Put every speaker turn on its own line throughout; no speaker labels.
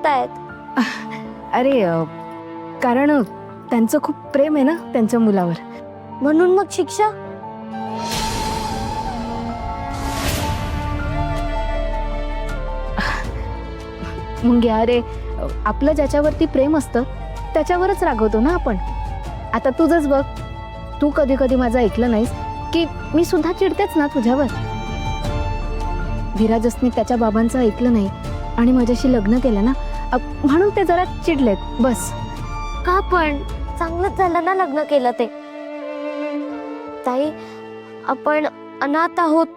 करतायत?
अरे कारण त्यांचं खूप प्रेम आहे ना त्यांच्या मुलावर.
म्हणून मग शिक्षा?
मुंगे अरे आपलं ज्याच्यावरती प्रेम असतं त्याच्यावरच रागवतो ना आपण. आता तुझंच बघ, तू कधी कधी माझं ऐकलं नाहीस की मी सुद्धा चिडतेच ना तुझ्यावर. विराजसने त्याच्या बाबांचं ऐकलं नाही आणि माझ्याशी लग्न केलं ना, म्हणून ते जरा चिडलेत बस.
का पण? चांगलंच झालं ना लग्न केलं ते. ताई, आपण अनाथ आहोत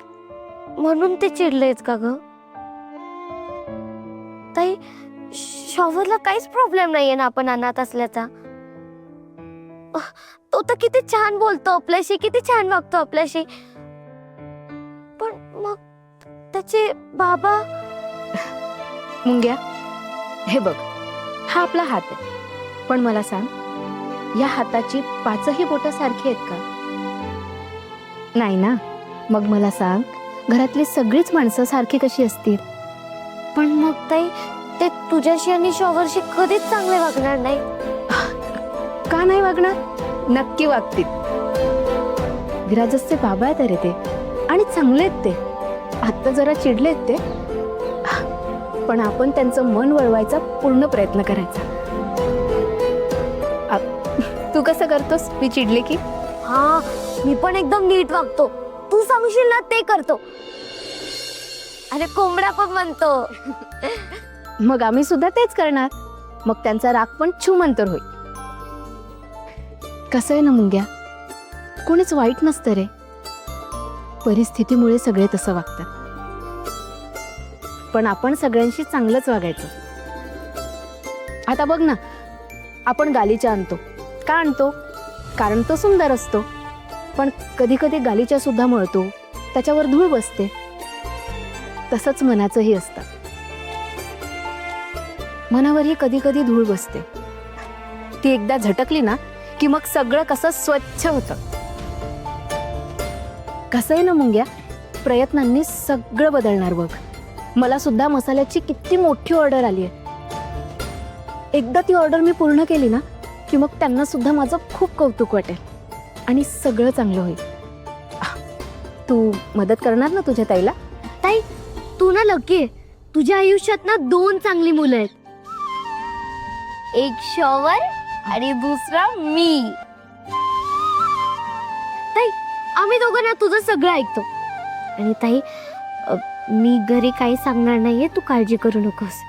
म्हणून ते चिडलेच का ग? ताई, शॉवरला काहीच प्रॉब्लेम नाहीये ना आपण अनाथ असल्याचा. तो तर किती छान बोलतो आपल्याशी, किती छान वागतो आपल्याशी. पण मग त्याचे बाबा.
मुंग्या, हे बघ, हा आपला हात आहे, पण मला सांग, या हाताची 5ही बोटं सारखी आहेत का? नाही ना. मग मला सांग, घरातली सगळीच माणसं सारखी कशी असतील?
पण मग ताई, ते तुझ्याशी आणि शॉवरशी कधीच चांगले वागणार नाही.
का नाही वागणार? नक्की वागतील. विराजसचे बाबा आहेत अरे ते, आणि चांगले आहेत ते. आता जरा चिडलेत ते, पण आपण त्यांचं मन वळवायचा पूर्ण प्रयत्न करायचा. तू कसं करतोस मी चिडले की?
हा, मी पण एकदम नीट वागतो. तू सांगशील ना ते करतो. अरे कोंबडा पण म्हणतो.
मग आम्ही सुद्धा तेच करणार. मग त्यांचा राग पण छूमंतर होईल. कसं आहे ना मुंग्या, कोणीच वाईट नसतं रे. परिस्थितीमुळे सगळे तसं वागतात. पण आपण सगळ्यांशी चांगलंच वागायचं. आता बघ ना, आपण गालिचा आणतो. का आणतो? कारण तो सुंदर असतो. पण कधी कधी गालिचा सुद्धा मळतो, त्याच्यावर धूळ बसते. तसंच मनाचंही असतं. मनावरही कधी कधी धूळ बसते. ती एकदा झटकली ना की मग सगळं कसं स्वच्छ होतं. कसं आहे ना मुंग्या, प्रयत्नांनी सगळं बदलणार बघ. मला सुद्धा मसाल्याची किती मोठी ऑर्डर आली आहे. एकदा ती ऑर्डर मी पूर्ण केली ना की मग त्यांना सुद्धा माझं खूप कौतुक वाटेल आणि सगळं चांगलं होईल. तू मदत करणार ना तुझ्या ताईला?
ताई, तू ना लकी आहे. तुझ्या आयुष्यात ना 2 चांगली मुलं आहेत. एक शॉवर आणि दुसरा मी. ताई, आम्ही दोघं ना तुझं सगळं ऐकतो. आणि ताई, मी घरी काही सांगणार नाहीये, तू काळजी करू नकोस.